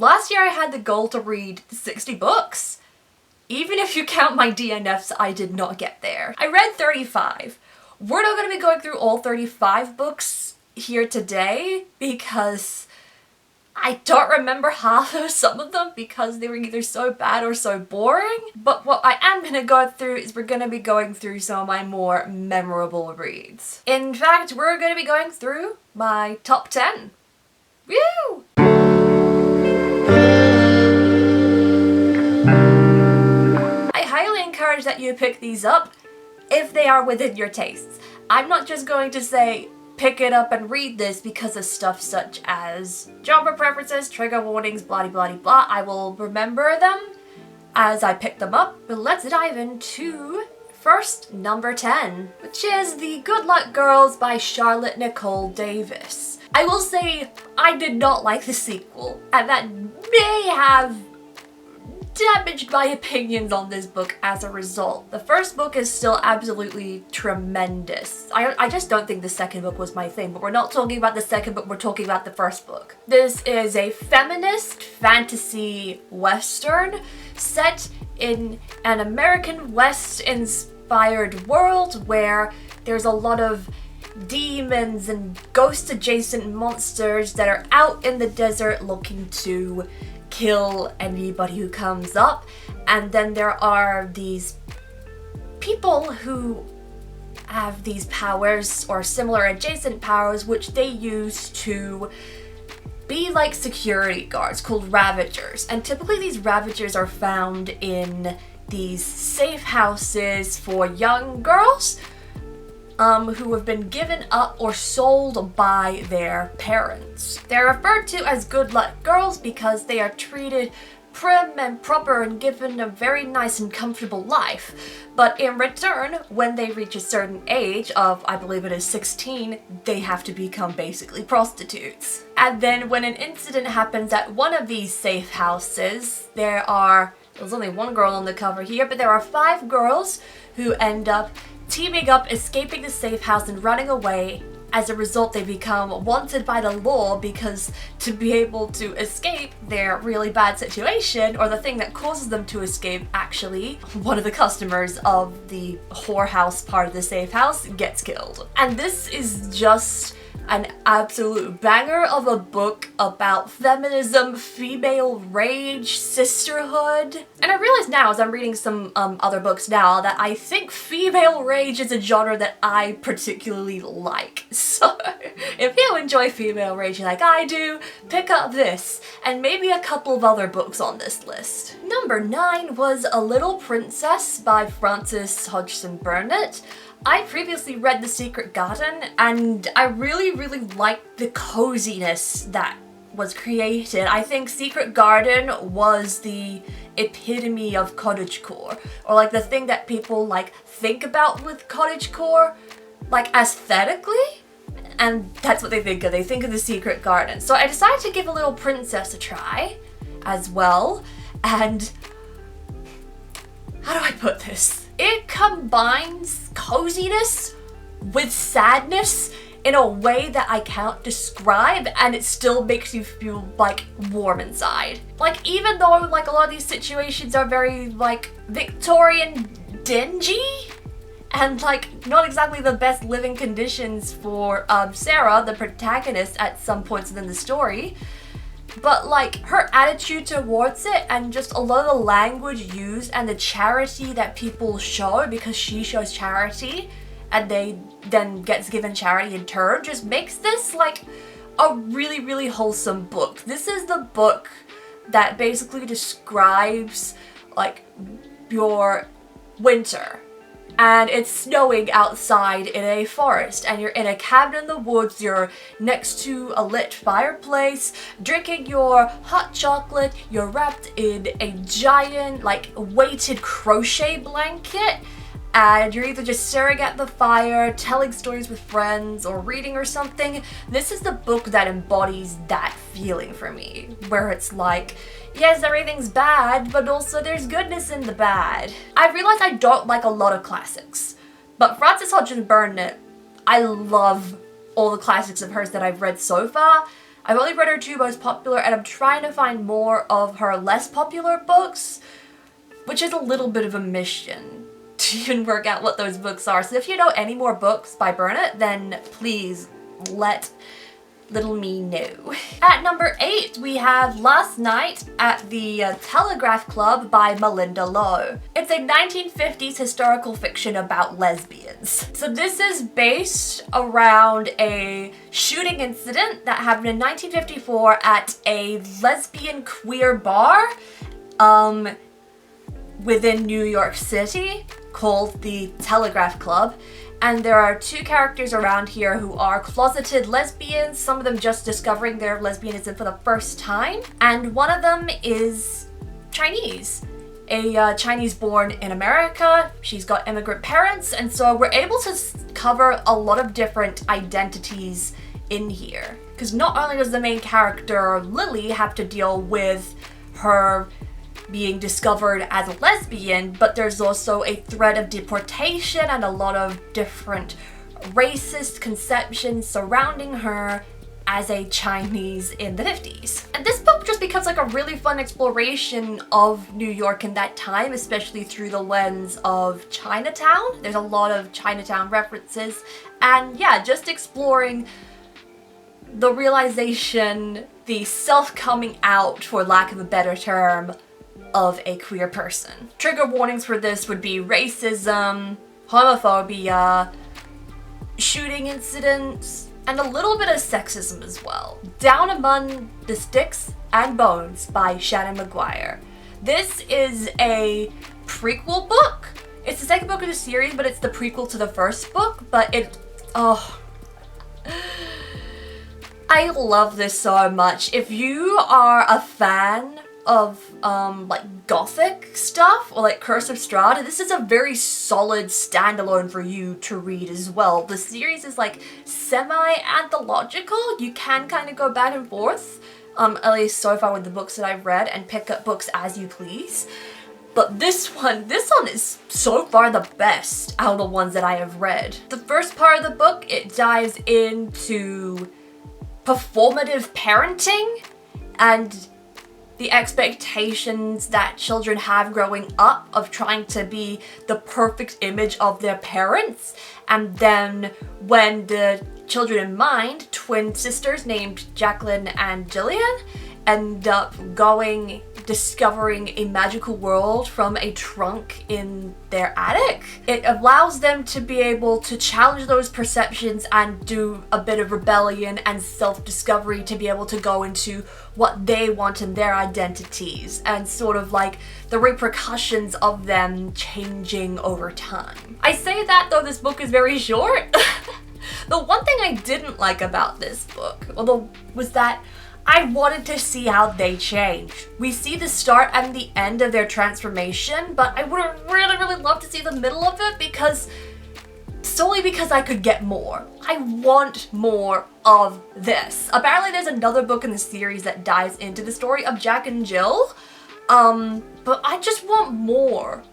Last year I had the goal to read 60 books. Even if you count my DNFs, I did not get there. I read 35. We're not going to be going through all 35 books here today because I don't remember half of some of them because they were either so bad or so boring. But what I am going to go through is we're going to be going through some of my more memorable reads. In fact, we're going to be going through my top 10. Woo! I highly encourage that you pick these up if they are within your tastes. I'm not just going to say pick it up and read this because of stuff such as genre preferences, trigger warnings, blah blah blah. I will remember them as I pick them up. But let's dive into first number 10, which is The Good Luck Girls by Charlotte Nicole Davis. I will say I did not like the sequel, and that may have damaged my opinions on this book as a result. The first book is still absolutely tremendous. I just don't think the second book was my thing, but we're not talking about the second book, we're talking about the first book. This is a feminist fantasy western set in an American West inspired world where there's a lot of demons and ghost adjacent monsters that are out in the desert looking to kill anybody who comes up, and then there are these people who have these powers or similar adjacent powers which they use to be like security guards called Ravagers, and typically these Ravagers are found in these safe houses for young girls who have been given up or sold by their parents. They're referred to as good luck girls because they are treated prim and proper and given a very nice and comfortable life. But in return, when they reach a certain age of, I believe it is 16, they have to become basically prostitutes. And then when an incident happens at one of these safe houses, there's only one girl on the cover here, but there are 5 girls who end up teaming up, escaping the safe house and running away. As a result, they become wanted by the law because to be able to escape their really bad situation, or the thing that causes them to escape, actually, one of the customers of the whorehouse part of the safe house gets killed. And this is just an absolute banger of a book about feminism, female rage, sisterhood. And I realize now, as I'm reading some other books now, that I think female rage is a genre that I particularly like. So if you enjoy female rage like I do, pick up this, and maybe a couple of other books on this list. Number 9 was A Little Princess by Frances Hodgson Burnett. I previously read The Secret Garden, and I really liked the coziness that was created. I think Secret Garden was the epitome of cottagecore, or like the thing that people like think about with cottagecore, like aesthetically, and that's what they think of. They think of The Secret Garden. So I decided to give A Little Princess a try as well, and how do I put this? It combines coziness with sadness in a way that I can't describe, and it still makes you feel like warm inside. Like, even though like a lot of these situations are very like Victorian dingy and like not exactly the best living conditions for Sarah, the protagonist, at some points within the story, but like her attitude towards it and just a lot of the language used and the charity that people show because she shows charity and they then gets given charity in turn just makes this like a really wholesome book. This is the book that basically describes like your winter. And it's snowing outside in a forest, and you're in a cabin in the woods, you're next to a lit fireplace, drinking your hot chocolate, you're wrapped in a giant, like, weighted crochet blanket, and you're either just staring at the fire, telling stories with friends, or reading or something. This is the book that embodies that feeling for me, where it's like, yes, everything's bad, but also there's goodness in the bad. I realize I don't like a lot of classics, but Frances Hodgson Burnett, I love all the classics of hers that I've read so far, I've only read her 2 most popular, and I'm trying to find more of her less popular books, which is a little bit of a mission to even work out what those books are. So if you know any more books by Burnett, then please let little me know. At number 8, we have Last Night at the Telegraph Club by Melinda Lowe. It's a 1950s historical fiction about lesbians. So this is based around a shooting incident that happened in 1954 at a lesbian queer bar within New York City called the Telegraph Club. And there are 2 characters around here who are closeted lesbians, some of them just discovering their lesbianism for the first time. And one of them is Chinese. A Chinese born in America. She's got immigrant parents, and so we're able to cover a lot of different identities in here. Because not only does the main character, Lily, have to deal with her being discovered as a lesbian, but there's also a threat of deportation and a lot of different racist conceptions surrounding her as a Chinese in the 50s. And this book just becomes like a really fun exploration of New York in that time, especially through the lens of Chinatown. There's a lot of Chinatown references, and yeah, just exploring the realization, the self-coming out, for lack of a better term, of a queer person. Trigger warnings for this would be racism, homophobia, shooting incidents, and a little bit of sexism as well. Down Among the Sticks and Bones by Shannon McGuire. This is a prequel book. It's the second book of the series, but it's the prequel to the first book, but I love this so much. If you are a fan of like gothic stuff or like Curse of Strahd, this is a very solid standalone for you to read as well. The series is like semi-anthological. You can kind of go back and forth, at least so far with the books that I've read, and pick up books as you please. But this one is so far the best out of the ones that I have read. The first part of the book, it dives into performative parenting and the expectations that children have growing up of trying to be the perfect image of their parents. And then when the children in mind, twin sisters named Jacqueline and Jillian, end up discovering a magical world from a trunk in their attic, it allows them to be able to challenge those perceptions and do a bit of rebellion and self-discovery to be able to go into what they want in their identities and sort of like the repercussions of them changing over time. I say that though this book is very short. The one thing I didn't like about this book, was that I wanted to see how they change. We see the start and the end of their transformation, but I would have really loved to see the middle of it solely because I could get more. I want more of this. Apparently there's another book in the series that dives into the story of Jack and Jill, but I just want more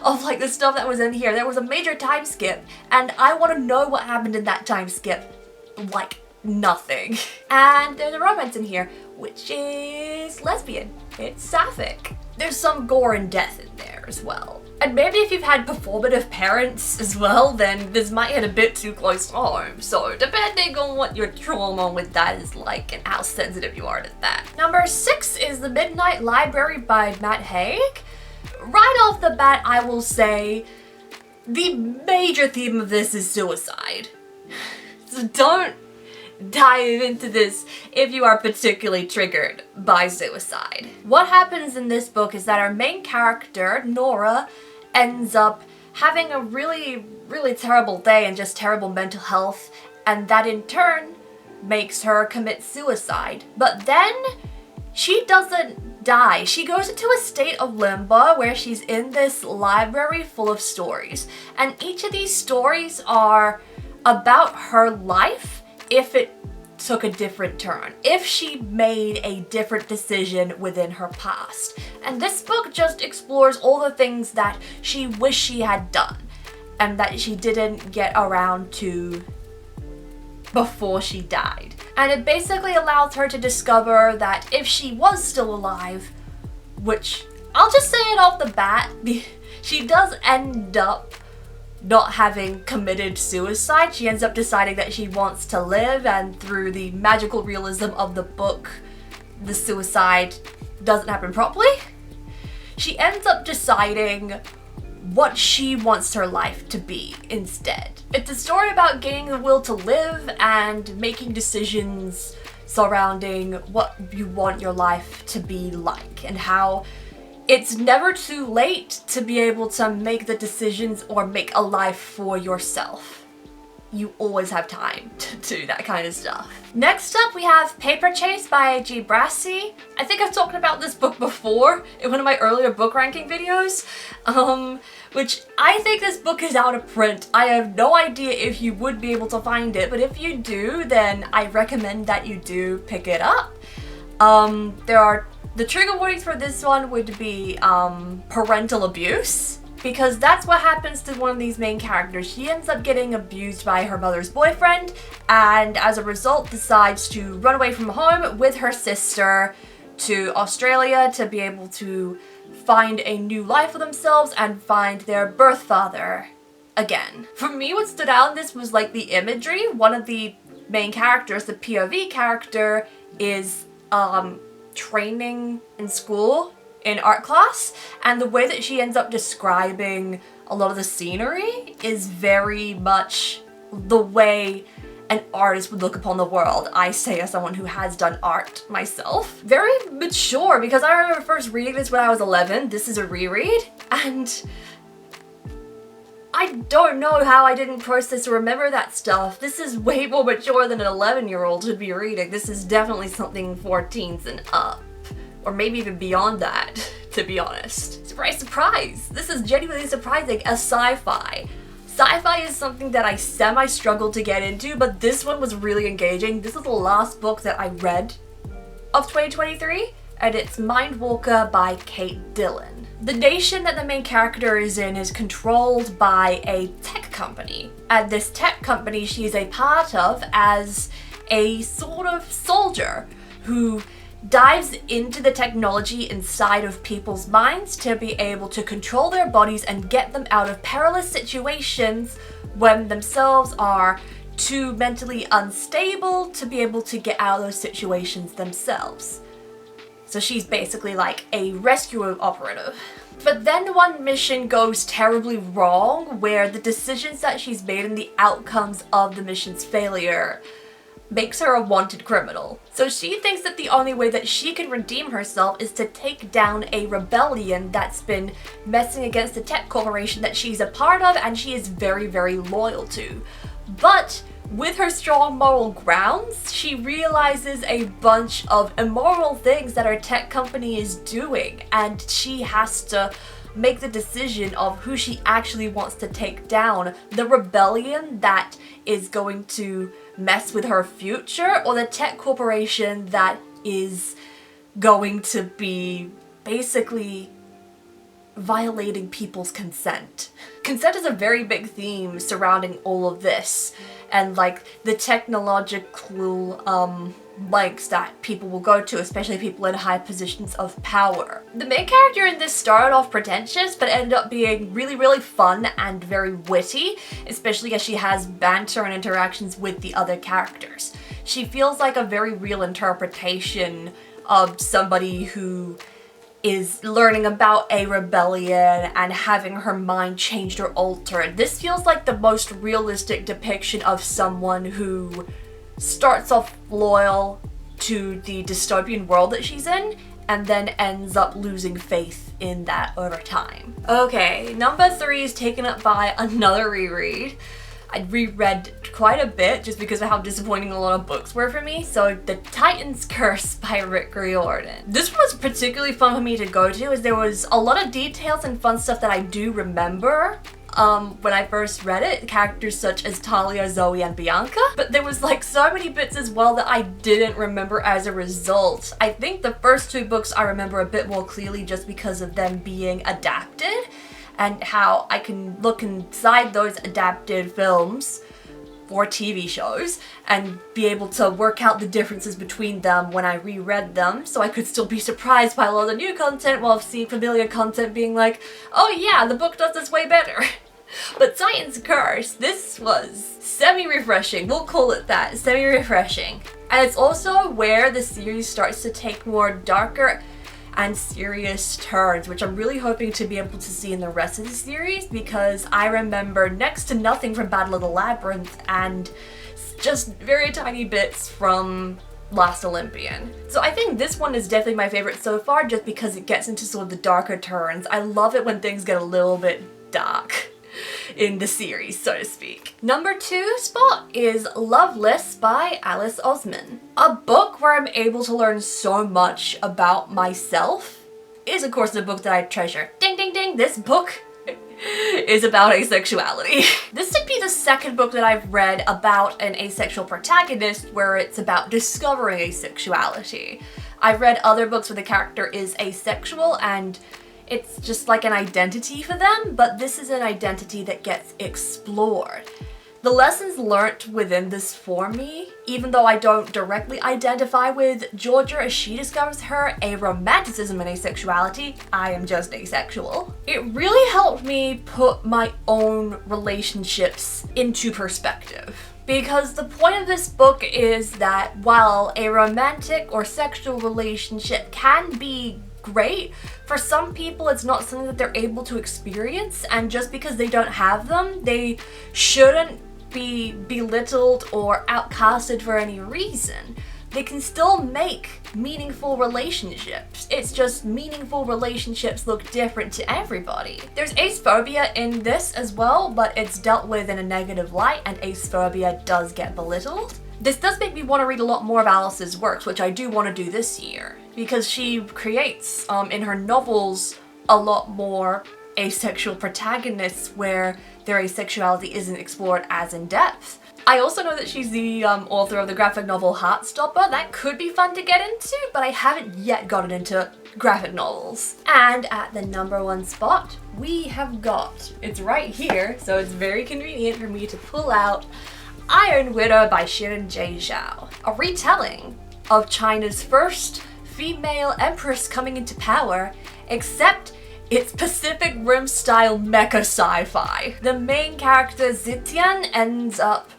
of like the stuff that was in here. There was a major time skip, and I want to know what happened in that time skip. Like, nothing. And there's a romance in here, which is lesbian. It's sapphic. There's some gore and death in there as well. And maybe if you've had performative parents as well, then this might hit a bit too close to home. So depending on what your trauma with that is like and how sensitive you are to that. Number 6 is The Midnight Library by Matt Haig. Right off the bat, I will say the major theme of this is suicide. So don't dive into this if you are particularly triggered by suicide. What happens in this book is that our main character, Nora, ends up having a really terrible day and just terrible mental health, and that in turn makes her commit suicide. But then she doesn't die. She goes into a state of limbo where she's in this library full of stories, and each of these stories are about her life if it took a different turn, if she made a different decision within her past. And this book just explores all the things that she wished she had done and that she didn't get around to before she died. And it basically allows her to discover that if she was still alive, which I'll just say it off the bat, she does end up not having committed suicide. She ends up deciding that she wants to live, and through the magical realism of the book, the suicide doesn't happen properly. She ends up deciding what she wants her life to be instead. It's a story about gaining the will to live and making decisions surrounding what you want your life to be like, and how it's never too late to be able to make the decisions or make a life for yourself. You always have time to do that kind of stuff. Next up, we have Paper Chase by G. Brassie. I think I've talked about this book before in one of my earlier book ranking videos, which I think this book is out of print. I have no idea if you would be able to find it, but if you do, then I recommend that you do pick it up. The trigger warnings for this one would be parental abuse, because that's what happens to one of these main characters. She ends up getting abused by her mother's boyfriend, and as a result decides to run away from home with her sister to Australia to be able to find a new life for themselves and find their birth father again. For me, what stood out in this was like the imagery. One of the main characters, the POV character, is training in school in art class, and the way that she ends up describing a lot of the scenery is very much the way an artist would look upon the world. I say as someone who has done art myself. Very mature, because I remember first reading this when I was 11. This is a reread, and I don't know how I didn't process or remember that stuff. This is way more mature than an 11-year-old should be reading. This is definitely something for teens and up. Or maybe even beyond that, to be honest. Surprise, surprise! This is genuinely surprising. A sci-fi. Sci-fi is something that I semi-struggled to get into, but this one was really engaging. This is the last book that I read of 2023, and it's Mindwalker by Kate Dillon. The nation that the main character is in is controlled by a tech company, and this tech company she is a part of as a sort of soldier who dives into the technology inside of people's minds to be able to control their bodies and get them out of perilous situations when themselves are too mentally unstable to be able to get out of those situations themselves. So she's basically like a rescue operative. But then one mission goes terribly wrong, where the decisions that she's made and the outcomes of the mission's failure makes her a wanted criminal. So she thinks that the only way that she can redeem herself is to take down a rebellion that's been messing against the tech corporation that she's a part of and she is very, very loyal to. But with her strong moral grounds, she realizes a bunch of immoral things that her tech company is doing, and she has to make the decision of who she actually wants to take down. The rebellion that is going to mess with her future, or the tech corporation that is going to be basically violating people's consent. Consent is a very big theme surrounding all of this, and like the technological lengths that people will go to, especially people in high positions of power. The main character in this started off pretentious, but ended up being really, really fun and very witty, especially as she has banter and interactions with the other characters. She feels like a very real interpretation of somebody who is learning about a rebellion and having her mind changed or altered. This feels like the most realistic depiction of someone who starts off loyal to the dystopian world that she's in and then ends up losing faith in that over time. Okay, number 3 is taken up by another reread. I reread quite a bit just because of how disappointing a lot of books were for me. So The Titan's Curse by Rick Riordan. This one was particularly fun for me to go to, as there was a lot of details and fun stuff that I do remember when I first read it, characters such as Talia, Zoe, and Bianca. But there was like so many bits as well that I didn't remember as a result. I think the first 2 books I remember a bit more clearly just because of them being adapted, and how I can look inside those adapted films for TV shows and be able to work out the differences between them when I reread them, so I could still be surprised by a lot of the new content while seeing familiar content being like, oh yeah, the book does this way better. But Titan's Curse, this was semi-refreshing, we'll call it that, semi-refreshing. And it's also where the series starts to take more darker and serious turns, which I'm really hoping to be able to see in the rest of the series, because I remember next to nothing from Battle of the Labyrinth and just very tiny bits from Last Olympian. So I think this one is definitely my favorite so far, just because it gets into sort of the darker turns. I love it when things get a little bit dark in the series, so to speak. Number 2 spot is Loveless by Alice Osman. A book where I'm able to learn so much about myself. It is of course a book that I treasure. Ding ding ding, this book is about asexuality. This would be the second book that I've read about an asexual protagonist where it's about discovering asexuality. I've read other books where the character is asexual and it's just like an identity for them, but this is an identity that gets explored. The lessons learnt within this for me, even though I don't directly identify with Georgia as she discovers her aromanticism and asexuality, I am just asexual. It really helped me put my own relationships into perspective. Because the point of this book is that while a romantic or sexual relationship can be great, for some people it's not something that they're able to experience, and just because they don't have them, they shouldn't be belittled or outcasted for any reason. They can still make meaningful relationships. It's just meaningful relationships look different to everybody. There's acephobia in this as well, but it's dealt with in a negative light, and acephobia does get belittled. This does make me want to read a lot more of Alice's works, which I do want to do this year, because she creates, in her novels, a lot more asexual protagonists where their asexuality isn't explored as in depth. I also know that she's the author of the graphic novel Heartstopper. That could be fun to get into, but I haven't yet gotten into graphic novels. And at the number 1 spot, we have got, it's right here, so it's very convenient for me to pull out Iron Widow by Shirin J. Zhao, a retelling of China's first female empress coming into power, except it's Pacific Rim style mecha sci-fi. The main character Zitian ends up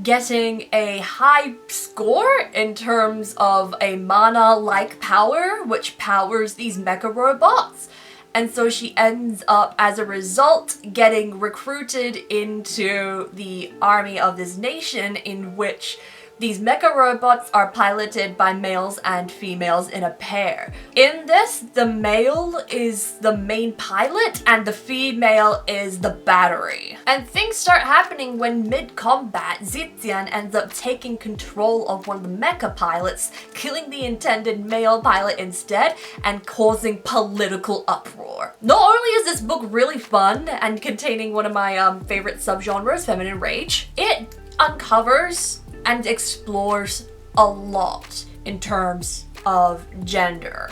getting a high score in terms of a mana-like power, which powers these mecha robots. And so she ends up, as a result, getting recruited into the army of this nation, in which these mecha robots are piloted by males and females in a pair. In this, the male is the main pilot and the female is the battery. And things start happening when mid-combat, Zitian ends up taking control of one of the mecha pilots, killing the intended male pilot instead, and causing political uproar. Not only is this book really fun and containing one of my favorite subgenres, feminine rage, it uncovers and explores a lot in terms of gender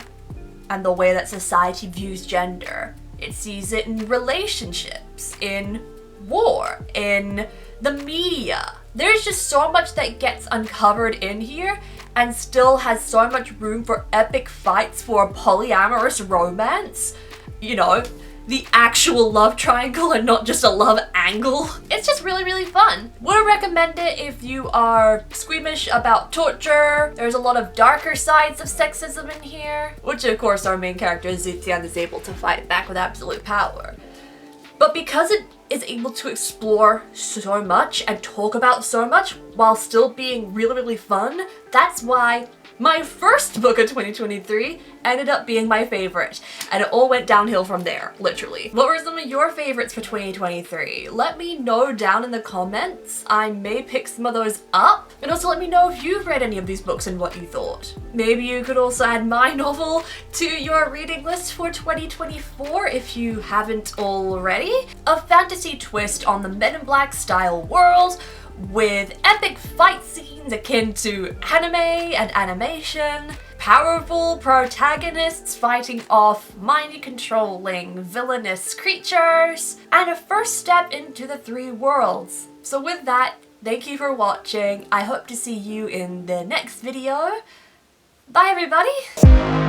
and the way that society views gender. It sees it in relationships, in war, in the media. There's just so much that gets uncovered in here and still has so much room for epic fights for a polyamorous romance. You know, the actual love triangle and not just a love angle. It's just really, really fun. Would recommend it if you are squeamish about torture. There's a lot of darker sides of sexism in here, which of course our main character Zitian is able to fight back with absolute power. But because it is able to explore so much and talk about so much while still being really, really fun, that's why my first book of 2023 ended up being my favorite, and it all went downhill from there, literally. What were some of your favorites for 2023? Let me know down in the comments. I may pick some of those up, and also let me know if you've read any of these books and what you thought. Maybe you could also add my novel to your reading list for 2024 if you haven't already. A fantasy twist on the Men in Black style world, with epic fight scenes akin to anime and animation, powerful protagonists fighting off mind-controlling villainous creatures, and a first step into the 3 worlds. So with that, Thank you for watching. I hope to see you in the next video. Bye everybody!